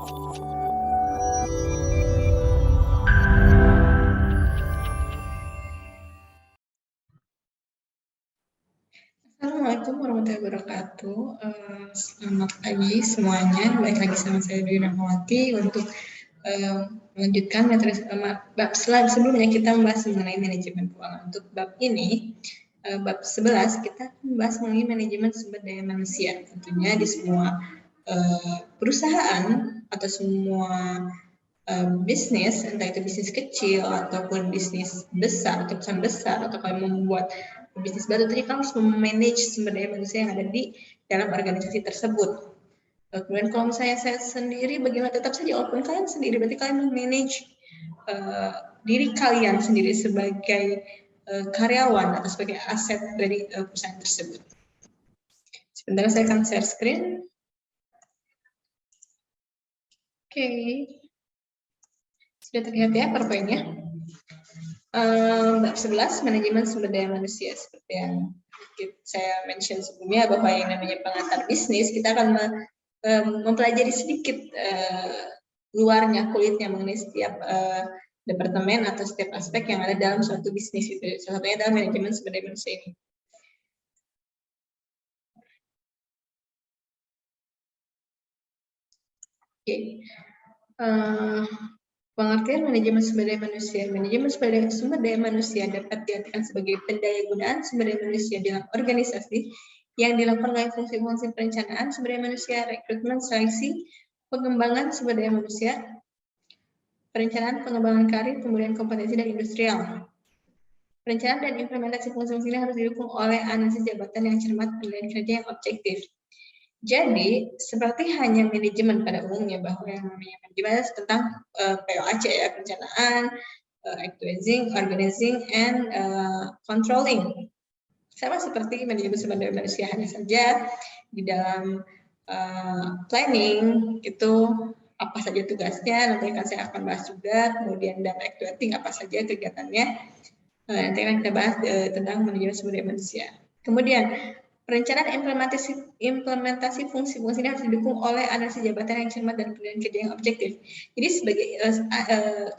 Assalamualaikum warahmatullahi wabarakatuh. Selamat pagi semuanya. Baik lagi sama saya Dwi Rahmawati untuk melanjutkan materi bab sebelumnya kita membahas mengenai manajemen keuangan. Untuk bab ini, bab 11 kita membahas mengenai manajemen sumber daya manusia. Tentunya di semua perusahaan atau semua bisnis, entah itu bisnis kecil ataupun bisnis besar atau perusahaan besar, atau kalau membuat bisnis baru, tadi kan harus memanage sumber daya manusia yang ada di dalam organisasi tersebut. Kemudian kalau misalnya saya sendiri, bagaimana? Tetap saja walaupun kalian sendiri, berarti kalian memanage diri kalian sendiri sebagai karyawan atau sebagai aset dari perusahaan tersebut. Sebentar, saya akan share screen. Oke. Sudah terlihat ya PowerPoint-nya? Bab 11, manajemen sumber daya manusia. Seperti yang saya mention sebelumnya, bahwa yang namanya pengantar bisnis, kita akan mempelajari sedikit luarnya, kulitnya mengenai setiap departemen atau setiap aspek yang ada dalam suatu bisnis. Itu salah satunya adalah manajemen sumber daya manusia ini. Oke. Pengertian manajemen sumber daya manusia. Manajemen sumber daya manusia dapat diartikan sebagai pendayagunaan sumber daya manusia dalam organisasi yang dilakukan oleh fungsi-fungsi perencanaan sumber daya manusia, rekrutmen, seleksi, pengembangan sumber daya manusia, perencanaan pengembangan karir, kemudian kompetensi dan industrial. Perencanaan dan implementasi fungsi-fungsi ini harus didukung oleh analisis jabatan yang cermat dan kerja yang objektif. Jadi, seperti hanya manajemen pada umumnya, bahwa yang namanya manajemen tentang POAC ya, perencanaan, activating, organizing, and controlling. Sama seperti manajemen sumber daya manusia, hanya saja di dalam planning itu apa saja tugasnya, nanti saya akan bahas juga. Kemudian dalam activating apa saja kegiatannya, nanti akan kita bahas tentang manajemen sumber daya manusia. Kemudian perencanaan implementasi fungsi-fungsi ini harus didukung oleh analisis jabatan yang cermat dan pilihan kerja yang objektif. Jadi sebagai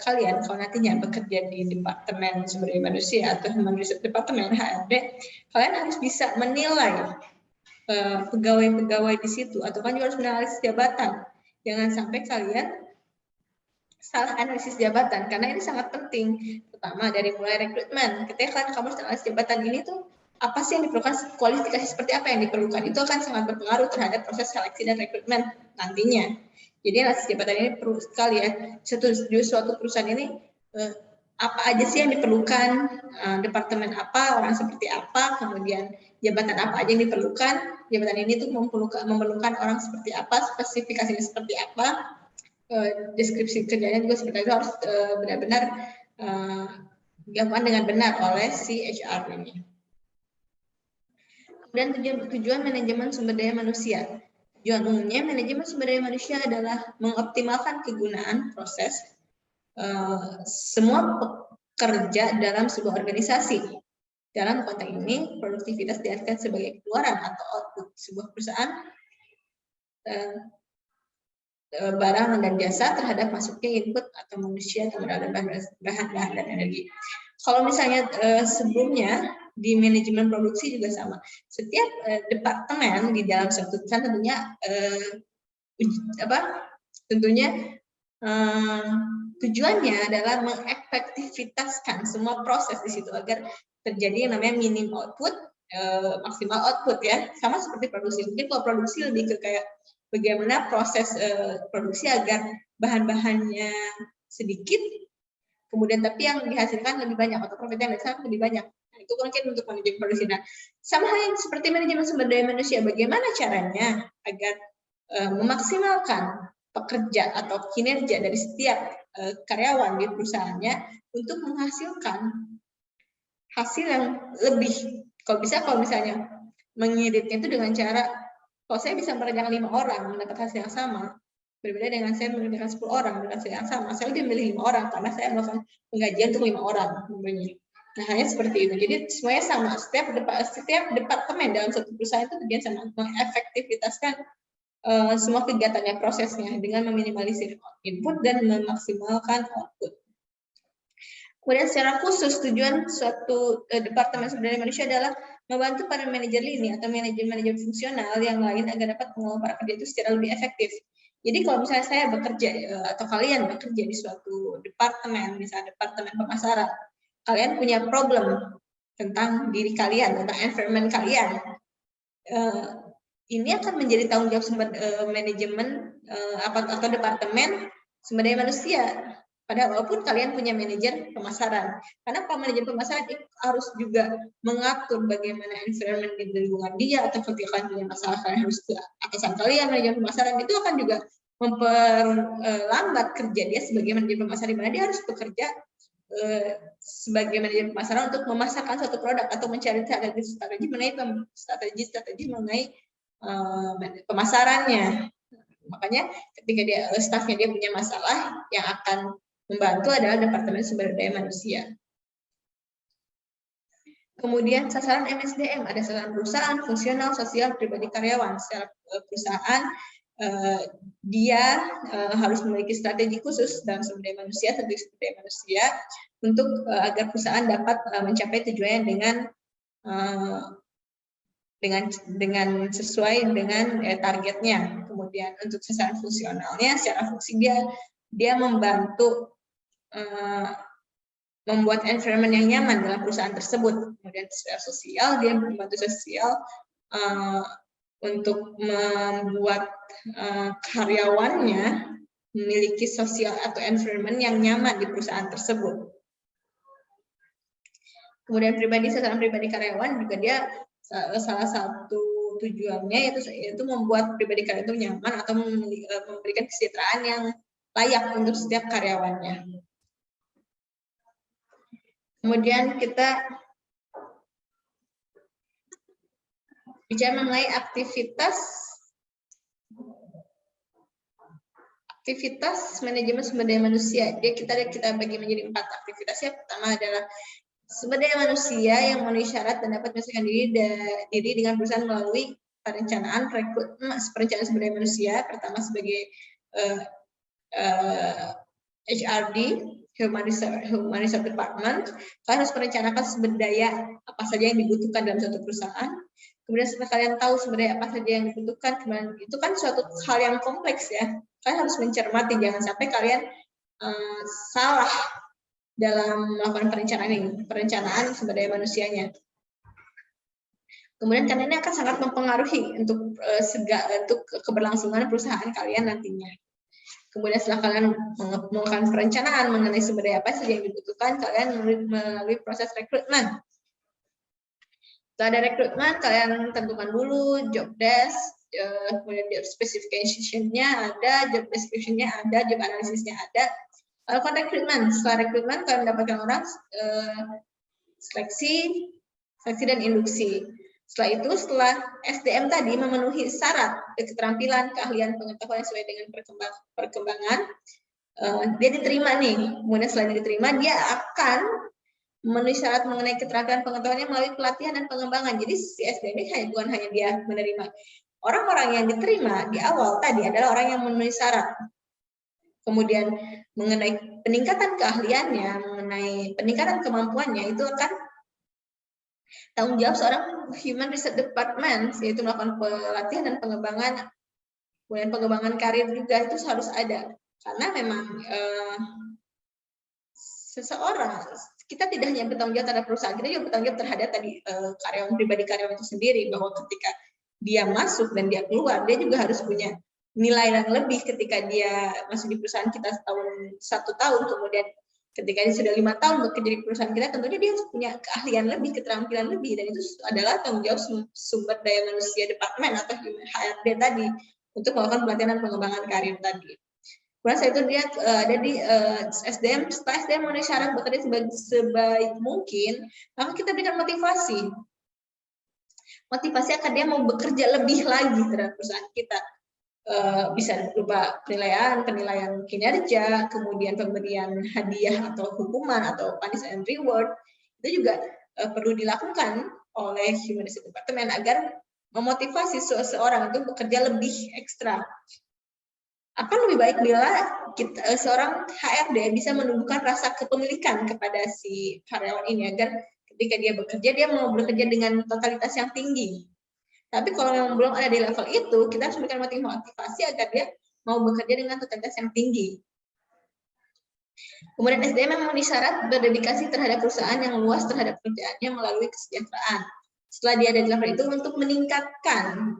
kalian kalau nantinya bekerja di departemen sumber daya manusia atau human resource departemen HRD, kalian harus bisa menilai pegawai-pegawai di situ, atau kan juga harus menganalisis jabatan. Jangan sampai kalian salah analisis jabatan, karena ini sangat penting. Pertama dari mulai rekrutmen, ketika kamu harus analisis jabatan ini tuh apa sih yang diperlukan, kualifikasi seperti apa yang diperlukan, itu akan sangat berpengaruh terhadap proses seleksi dan rekrutmen nantinya. Jadi analisis jabatan ini perlu sekali ya. Di suatu perusahaan ini apa aja sih yang diperlukan, departemen apa, orang seperti apa, kemudian jabatan apa aja yang diperlukan, jabatan ini tuh memerlukan orang seperti apa, spesifikasinya seperti apa, deskripsi kerjanya juga seperti itu, harus benar-benar dilakukan dengan benar oleh si HR ini. Dan tujuan manajemen sumber daya manusia. Tujuan umumnya manajemen sumber daya manusia adalah mengoptimalkan kegunaan proses semua pekerja dalam sebuah organisasi. Dalam konteks ini, produktivitas diartikan sebagai keluaran atau output sebuah perusahaan barang dan jasa terhadap masuknya input atau manusia atau bahan dan energi. Kalau misalnya sebelumnya di manajemen produksi juga sama. Setiap departemen di dalam suatu perusahaan tentunya tujuannya adalah mengefektivitaskan semua proses di situ agar terjadi yang namanya minim output, maksimal output ya. Sama seperti produksi. Mungkin kalau produksi lebih ke kayak bagaimana proses produksi agar bahan-bahannya sedikit, kemudian tapi yang dihasilkan lebih banyak atau profitnya lebih banyak. Nah, itu mungkin untuk manajemen produksi. Nah, sama halnya seperti manajemen sumber daya manusia, bagaimana caranya agar memaksimalkan pekerja atau kinerja dari setiap karyawan di perusahaannya untuk menghasilkan hasil yang lebih. Kalau misalnya mengiritnya itu dengan cara, kalau saya bisa mengerjakan 5 orang mendapat hasil yang sama, berbeda dengan saya mengerjakan 10 orang dengan hasil yang sama, saya lebih memilih 5 orang karena saya melakukan penggajian untuk 5 orang. Nah, hanya seperti itu. Jadi semuanya sama. Setiap departemen dalam satu perusahaan itu tujuan sama, mengefektivitaskan semua kegiatannya, prosesnya dengan meminimalisir input dan memaksimalkan output. Kemudian secara khusus tujuan suatu departemen sumber daya manusia adalah membantu para manajer lini atau manajer-manajer fungsional yang lain agar dapat mengelola para kerja itu secara lebih efektif. Jadi kalau misalnya saya bekerja atau kalian bekerja di suatu departemen, misalnya departemen pemasaran, kalian punya problem tentang diri kalian, tentang environment kalian, ini akan menjadi tanggung jawab manajemen atau departemen sumber daya manusia. Padahal walaupun kalian punya manajer pemasaran, karena para manajer pemasaran itu harus juga mengatur bagaimana environment di lingkungan dia, atau ketika kalian punya masalah kalian harus ke atasan kalian, manajer pemasaran itu akan juga memperlambat kerja dia sebagai manajer pemasaran, di mana dia harus bekerja sebagai manajer pemasaran untuk memasarkan suatu produk atau mencari strategi mengenai pemasarannya. Makanya ketika stafnya dia punya masalah, yang akan membantu adalah Departemen Sumber Daya Manusia. Kemudian sasaran MSDM, ada sasaran perusahaan, fungsional, sosial, pribadi karyawan. Secara perusahaan, dia harus memiliki strategi khusus dalam sumber daya manusia, strategi sumber daya manusia, untuk agar perusahaan dapat mencapai tujuannya dengan sesuai dengan targetnya. Kemudian untuk sasaran fungsionalnya, secara fungsi dia membantu membuat environment yang nyaman dalam perusahaan tersebut. Kemudian secara sosial, dia membantu sosial untuk membuat karyawannya memiliki sosial atau environment yang nyaman di perusahaan tersebut. Kemudian sasaran pribadi karyawan juga dia salah satu tujuannya yaitu membuat pribadi karyawan itu nyaman atau memberikan kesejahteraan yang layak untuk setiap karyawannya. Kemudian kita bicara mengenai aktivitas manajemen sumber daya manusia. Kita bagi menjadi 4 aktivitas. Yang pertama adalah sumber daya manusia yang memenuhi syarat dan dapat menyesuaikan diri dengan perusahaan melalui perencanaan sumber daya manusia. Pertama sebagai HRD, Human Resource Department, kalian harus merencanakan sumber daya apa saja yang dibutuhkan dalam suatu perusahaan. Kemudian setelah kalian tahu sumber daya apa saja yang dibutuhkan, kemudian itu kan suatu hal yang kompleks ya. Kalian harus mencermati, jangan sampai kalian salah dalam melakukan perencanaan sumber daya manusianya. Kemudian karena ini akan sangat mempengaruhi untuk keberlangsungan perusahaan kalian nantinya. Kemudian setelah kalian melakukan perencanaan mengenai sumber daya apa saja yang dibutuhkan, kalian melalui proses rekrutmen. Setelah ada rekrutmen, kalian tentukan dulu job desk, kemudian job specification-nya ada, job description-nya ada, job analisisnya ada. Lakukan rekrutmen. Setelah rekrutmen, kalian mendapatkan orang, seleksi dan induksi. Setelah SDM tadi memenuhi syarat keterampilan, keahlian, pengetahuan sesuai dengan perkembangan, dia diterima nih. Kemudian selain diterima, dia akan memenuhi syarat mengenai keterampilan pengetahuannya melalui pelatihan dan pengembangan. Jadi si SDM ini bukan hanya dia menerima. Orang-orang yang diterima di awal tadi adalah orang yang memenuhi syarat. Kemudian mengenai peningkatan keahliannya, mengenai peningkatan kemampuannya, itu akan tanggung jawab seorang Human Resource Department, yaitu melakukan pelatihan dan pengembangan, kemudian pengembangan karir juga itu harus ada. Karena memang seseorang, kita tidak hanya bertanggung jawab terhadap perusahaan, kita juga bertanggung jawab terhadap tadi pribadi karyawan itu sendiri, bahwa ketika dia masuk dan dia keluar, dia juga harus punya nilai yang lebih ketika dia masuk di perusahaan kita 1 tahun, kemudian ketika dia sudah 5 tahun bekerja di perusahaan kita, tentunya dia harus punya keahlian lebih, keterampilan lebih, dan itu adalah tanggung jawab sumber daya manusia departemen atau HRD tadi untuk melakukan pelatihan dan pengembangan karir tadi. Kemudian setelah itu dia ada di SDM, setelah SDM memenuhi syarat bekerja sebaik mungkin, maka kita berikan motivasi. Motivasi akan dia mau bekerja lebih lagi terhadap perusahaan kita. Bisa berupa penilaian kinerja, kemudian pemberian hadiah atau hukuman atau punishment and reward. Itu juga perlu dilakukan oleh Human Resource Department agar memotivasi seseorang itu bekerja lebih ekstra. Akan lebih baik bila seorang HRD bisa menumbuhkan rasa kepemilikan kepada si karyawan ini agar ketika dia bekerja, dia mau bekerja dengan totalitas yang tinggi. Tapi kalau memang belum ada di level itu, kita harus memberikan motivasi agar dia mau bekerja dengan totalitas yang tinggi. Kemudian SDM memenuhi syarat berdedikasi terhadap perusahaan yang luas terhadap pekerjaannya melalui kesejahteraan. Setelah dia ada di level itu, untuk meningkatkan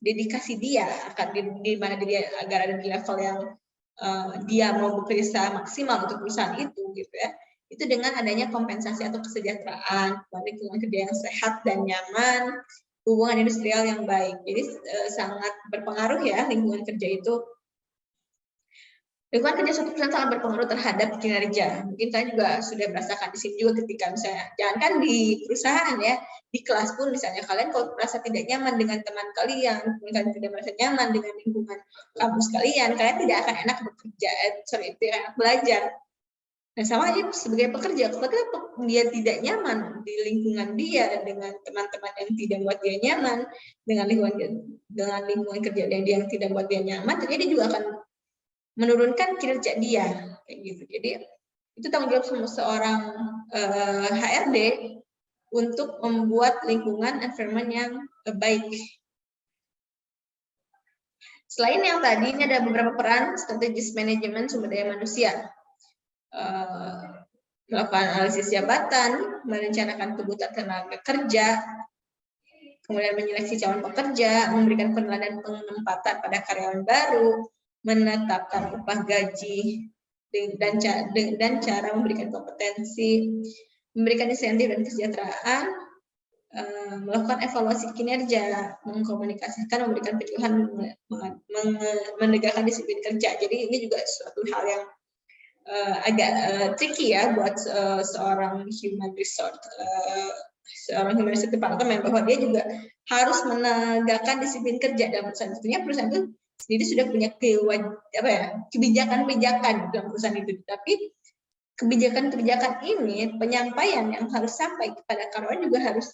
dedikasi dia akan di mana dia agar ada di level yang dia mau bekerja maksimal untuk perusahaan itu, gitu ya. Itu dengan adanya kompensasi atau kesejahteraan, lingkungan kerja yang sehat dan nyaman, hubungan industrial yang baik. Jadi sangat berpengaruh ya lingkungan kerja itu. Lingkungan kerja suatu perusahaan sangat berpengaruh terhadap kinerja. Mungkin kalian juga sudah merasakan di sini juga ketika misalnya, jangankan di perusahaan ya, di kelas pun misalnya kalian kalau merasa tidak nyaman dengan teman kalian tidak merasa nyaman dengan lingkungan kampus kalian tidak akan enak bekerja, tidak enak belajar. Dan sama aja sebagai pekerja, ketika dia tidak nyaman di lingkungan dia dengan teman-teman yang tidak membuat dia nyaman, dengan lingkungan kerja yang tidak membuat dia nyaman, jadi dia juga akan menurunkan kinerja dia, kayak gitu. Jadi itu tanggung jawab seorang HRD untuk membuat lingkungan environment yang baik. Selain yang tadi, ini ada beberapa peran strategis manajemen sumber daya manusia. Melakukan analisis jabatan, merencanakan kebutuhan tenaga kerja, kemudian menyeleksi calon pekerja, memberikan penilaian penempatan pada karyawan baru, menetapkan upah gaji dan cara memberikan kompetensi, memberikan insentif dan kesejahteraan, melakukan evaluasi kinerja, mengkomunikasikan, memberikan penyuluhan, menegakkan disiplin kerja. Jadi ini juga suatu hal yang agak tricky ya buat seorang human resource department, bahwa dia juga harus menegakkan disiplin kerja dalam perusahaan. Tentunya perusahaan itu sendiri sudah punya kebijakan-kebijakan dalam perusahaan itu, tapi kebijakan-kebijakan ini penyampaian yang harus sampai kepada karyawan juga harus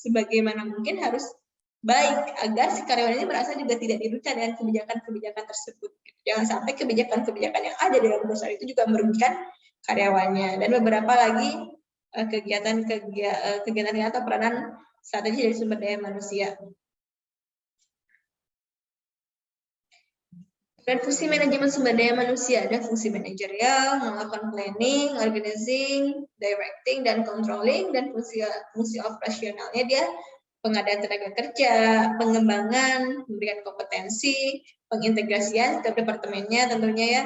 sebagaimana mungkin harus baik agar si karyawan ini merasa juga tidak dirugikan dengan kebijakan-kebijakan tersebut. Jangan sampai kebijakan-kebijakan yang ada dalam perusahaan itu juga merugikan karyawannya. Dan beberapa lagi kegiatan atau peranan strategi dari sumber daya manusia. Dan fungsi manajemen sumber daya manusia, ada fungsi manajerial, melakukan planning, organizing, directing, dan controlling, dan fungsi operasionalnya dia pengadaan tenaga kerja, pengembangan, memberikan kompetensi, pengintegrasian setiap departemennya tentunya ya,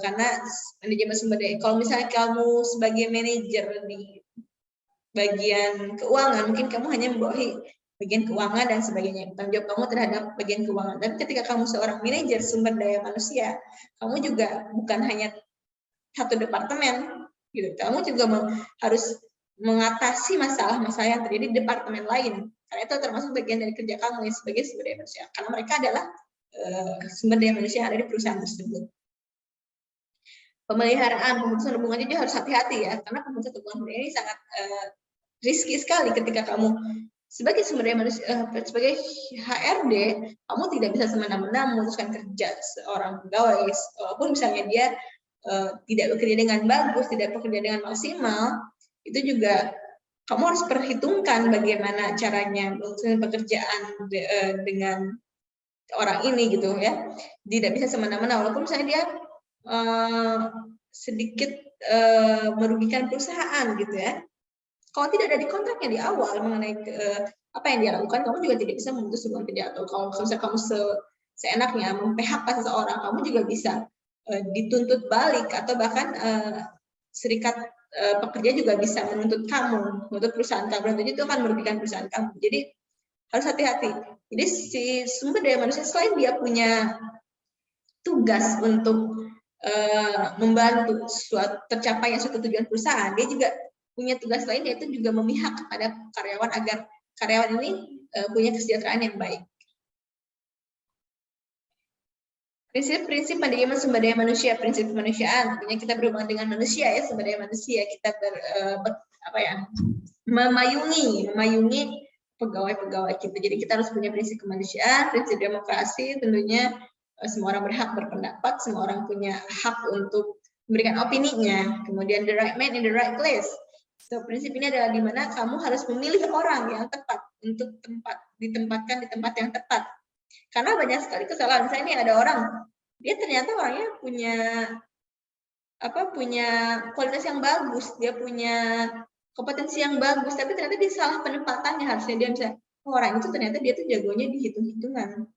karena manajemen sumber daya. Kalau misalnya kamu sebagai manajer di bagian keuangan, mungkin kamu hanya membawahi bagian keuangan dan sebagainya, tanggung jawab kamu terhadap bagian keuangan. Dan ketika kamu seorang manajer sumber daya manusia, kamu juga bukan hanya satu departemen, gitu. Kamu juga harus mengatasi masalah-masalah yang terjadi di departemen lain. Karena itu termasuk bagian dari kerja kamu sebagai sumber daya manusia. Karena mereka adalah sumber daya manusia yang ada di perusahaan tersebut. Pemeliharaan, pemutusan hubungan juga harus hati-hati ya, karena pemutusan hubungan ini sangat risky sekali ketika kamu sebagai sumber daya manusia, sebagai HRD, kamu tidak bisa semena-mena memutuskan kerja seorang pegawai, walaupun misalnya dia tidak bekerja dengan bagus, tidak bekerja dengan maksimal, itu juga kamu harus perhitungkan bagaimana caranya memutuskan pekerjaan dengan orang ini gitu ya. Tidak bisa semena-mena, walaupun misalnya dia sedikit merugikan perusahaan gitu ya. Kalau tidak ada di kontraknya di awal mengenai apa yang dia lakukan, kamu juga tidak bisa memutus hubungan kerja. Atau kalau misalnya kamu seenaknya mem-PHK seseorang, kamu juga bisa dituntut balik, atau bahkan serikat pekerja juga bisa menuntut kamu, menuntut perusahaan kamu. Jadi itu akan merugikan perusahaan kamu. Jadi harus hati-hati. Jadi si sumber daya manusia selain dia punya tugas untuk membantu tercapainya suatu tujuan perusahaan, dia juga punya tugas lain, yaitu juga memihak kepada karyawan agar karyawan ini punya kesejahteraan yang baik. Prinsip-prinsip manajemen sumber daya manusia, prinsip kemanusiaan, tentunya kita berhubungan dengan manusia ya, sumber daya manusia, kita memayungi pegawai-pegawai kita. Jadi kita harus punya prinsip kemanusiaan, prinsip demokrasi, tentunya semua orang berhak berpendapat, semua orang punya hak untuk memberikan opininya. Kemudian the right man in the right place. So prinsip ini adalah di mana kamu harus memilih orang yang tepat untuk ditempatkan di tempat yang tepat. Karena banyak sekali kesalahan. Saya ini ada orang, dia ternyata orangnya punya kualitas yang bagus, dia punya kompetensi yang bagus, tapi ternyata dia salah penempatannya. Harusnya dia bisa, orang itu ternyata dia tuh jagonya di hitung-hitungan,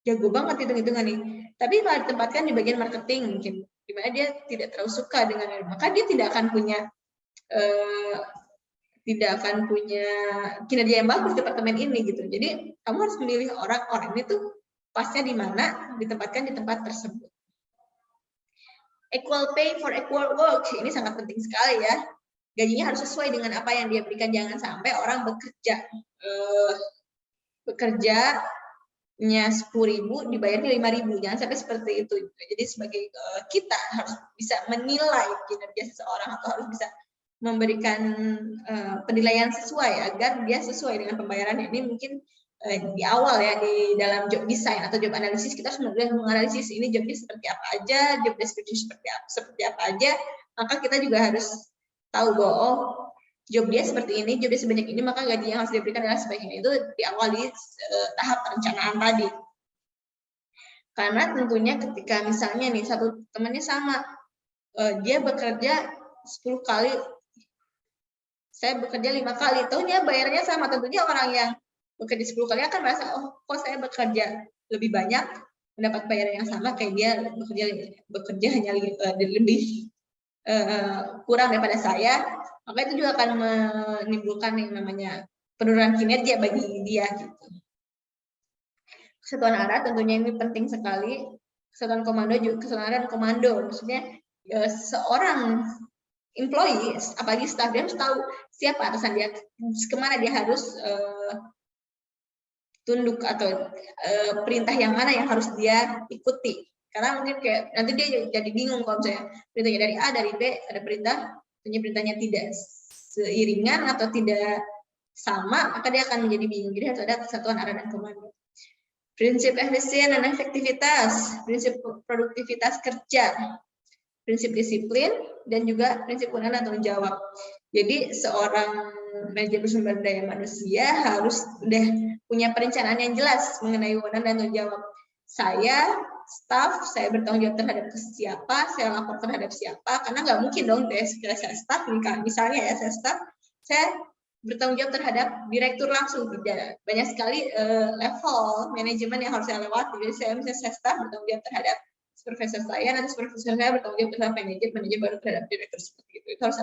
jago banget hitung-hitungan nih, tapi malah ditempatkan di bagian marketing mungkin, dimana dia tidak terlalu suka dengan itu, maka dia tidak akan punya kinerja yang bagus di departemen ini gitu. Jadi kamu harus memilih orang-orang ini tuh pasnya di mana, ditempatkan di tempat tersebut. Equal pay for equal work, ini sangat penting sekali ya. Gajinya harus sesuai dengan apa yang dia berikan, jangan sampai orang bekerjanya 10.000 dibayarnya 5.000, jangan sampai seperti itu. Jadi sebagai kita harus bisa menilai kinerja seseorang atau harus bisa memberikan penilaian sesuai agar dia sesuai dengan pembayarannya. Ini mungkin di awal ya, di dalam job design atau job analisis kita harus menganalisis ini jobnya seperti apa aja, job description seperti apa aja, maka kita juga harus tahu bahwa job dia seperti ini, job dia sebanyak ini, maka gaji yang harus diberikan adalah sebanyak ini. Itu di awal di tahap perencanaan tadi. Karena tentunya ketika misalnya nih satu temannya sama, dia bekerja 10 kali, saya bekerja 5 kali, tahunya bayarnya sama, tentunya orang yang bekerja 10 kali akan merasa, oh kok saya bekerja lebih banyak, mendapat bayaran yang sama, kayak dia bekerja hanya lebih kurang daripada saya, maka itu juga akan menimbulkan yang namanya penurunan kinerja bagi dia gitu. Kesatuan arah tentunya ini penting sekali. Kesatuan komando juga, kesatuan arah dan komando, maksudnya seorang employee, apalagi staff, dia harus tahu siapa atasan dia, kemana dia harus tunduk atau perintah yang mana yang harus dia ikuti. Karena mungkin kayak nanti dia jadi bingung kalau misalnya perintahnya dari A, dari B, ada perintahnya tidak seiringan atau tidak sama, maka dia akan menjadi bingung. Jadi harus ada kesatuan arah dan komando. Prinsip efisien dan efektivitas, prinsip produktivitas kerja, prinsip disiplin, dan juga prinsip kewenangan dan tanggung jawab. Jadi seorang manajer sumber daya manusia harus udah punya perencanaan yang jelas mengenai wewenang dan tanggung jawab. Saya staff, saya bertanggung jawab terhadap siapa, saya lapor terhadap siapa, karena nggak mungkin dong saya staff, misalnya ya saya staff, saya bertanggung jawab terhadap direktur langsung. Banyak sekali level manajemen yang harus saya lewati. Jadi saya staff bertanggung jawab terhadap supervisor saya, nanti supervisor saya bertanggung jawab terhadap manajer baru terhadap direktur, seperti itu. Itu harus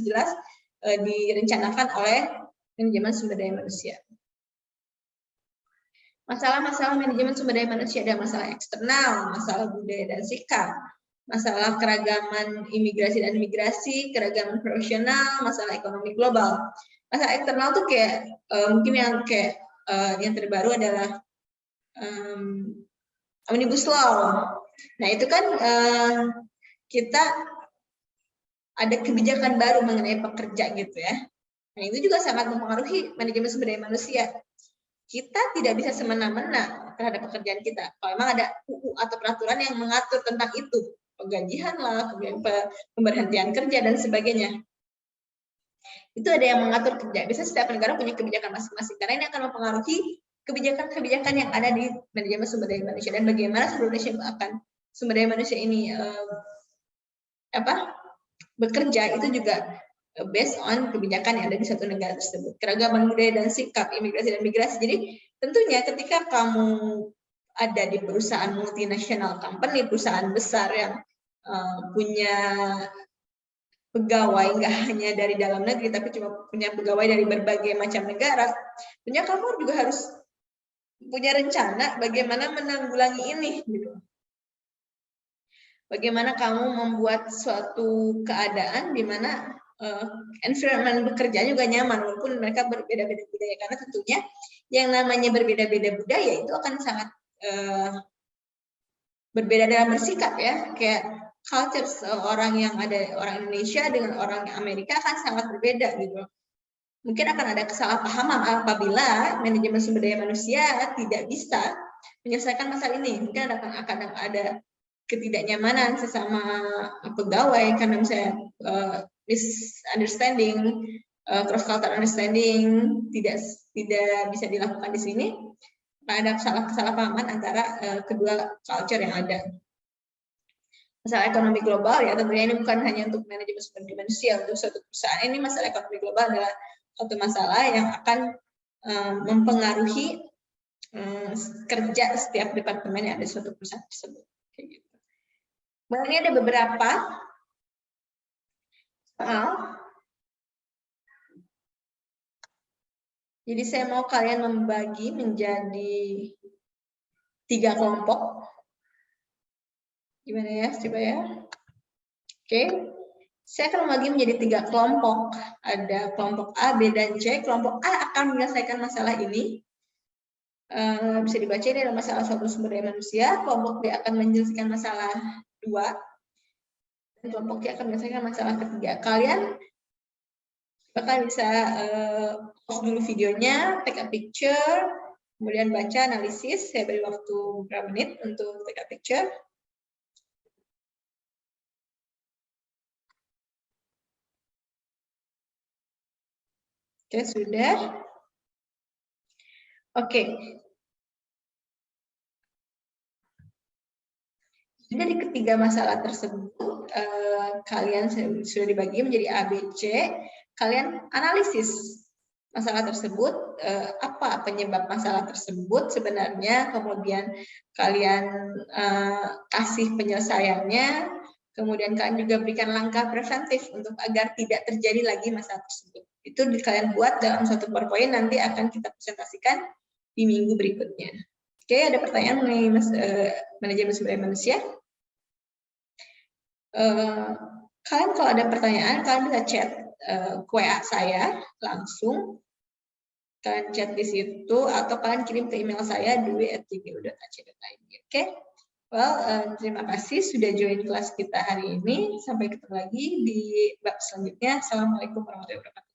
jelas direncanakan oleh manajemen sumber daya manusia. Masalah-masalah manajemen sumber daya manusia ada masalah eksternal, masalah budaya dan sikap, masalah keragaman imigrasi dan migrasi, keragaman profesional, masalah ekonomi global. Masalah eksternal tuh kayak mungkin yang terbaru adalah Omnibus Law. Nah itu kan kita ada kebijakan baru mengenai pekerja gitu ya. Nah itu juga sangat mempengaruhi manajemen sumber daya manusia. Kita tidak bisa semena-mena terhadap pekerjaan kita. Kalau memang ada UU atau peraturan yang mengatur tentang itu, penggajian lah, kemudian pemberhentian kerja dan sebagainya. Itu ada yang mengatur kerja. Biasanya setiap negara punya kebijakan masing-masing, karena ini akan mempengaruhi kebijakan-kebijakan yang ada di manajemen sumber daya manusia dan bagaimana sumber daya manusia ini bekerja, itu juga based on kebijakan yang ada di satu negara tersebut. Keragaman budaya dan sikap, imigrasi dan migrasi. Jadi tentunya ketika kamu ada di perusahaan multinasional company, perusahaan besar yang punya pegawai nggak hanya dari dalam negeri, tapi cuma punya pegawai dari berbagai macam negara, tentunya kamu juga harus punya rencana bagaimana menanggulangi ini. Gitu. Bagaimana kamu membuat suatu keadaan di mana environment bekerja juga nyaman, walaupun mereka berbeda-beda budaya, karena tentunya yang namanya berbeda-beda budaya itu akan sangat berbeda dalam bersikap ya, kayak culture orang yang ada orang Indonesia dengan orang Amerika akan sangat berbeda gitu. mungkin akan ada kesalahpahaman apabila manajemen sumber daya manusia tidak bisa menyelesaikan masalah ini. Mungkin akan ada ketidaknyamanan sesama pegawai karena misalnya misunderstanding, cross cultural understanding tidak bisa dilakukan di sini. Ada kesalahpahaman antara kedua culture yang ada. Masalah ekonomi global ya tentunya ini bukan hanya untuk manajemen sumber daya manusia, untuk suatu perusahaan ini masalah ekonomi global adalah suatu masalah yang akan mempengaruhi kerja setiap departemen yang ada di suatu perusahaan tersebut. Kayak gitu. Nah, ini ada beberapa soal. Jadi saya mau kalian membagi menjadi 3 kelompok. Gimana ya? Coba ya. Oke. Saya akan membagi menjadi 3 kelompok. Ada kelompok A, B, dan C. Kelompok A akan menyelesaikan masalah ini. Bisa dibaca ini adalah masalah suatu sumber daya manusia. Kelompok B akan menyelesaikan masalah 2. Dan kelompok C akan menyelesaikan masalah 3. Kalian bisa pause dulu videonya, take a picture, kemudian baca analisis. Saya beri waktu beberapa menit untuk take a picture. Oke, sudah. Oke. Dari ketiga masalah tersebut, kalian sudah dibagi menjadi A, B, C. Kalian analisis masalah tersebut, apa penyebab masalah tersebut sebenarnya, kemudian kalian kasih penyelesaiannya, kemudian kalian juga berikan langkah preventif untuk agar tidak terjadi lagi masalah tersebut. Itu kalian buat dalam suatu PowerPoint, nanti akan kita presentasikan di minggu berikutnya. Oke, ada pertanyaan mengenai manajemen sumber daya manusia? Kalian kalau ada pertanyaan, kalian bisa chat WA saya langsung. Kalian chat di situ, atau kalian kirim ke email saya dwi@ggu.ac.id. Oke? Well, terima kasih sudah join kelas kita hari ini. Sampai ketemu lagi di bab selanjutnya. Assalamualaikum warahmatullahi wabarakatuh.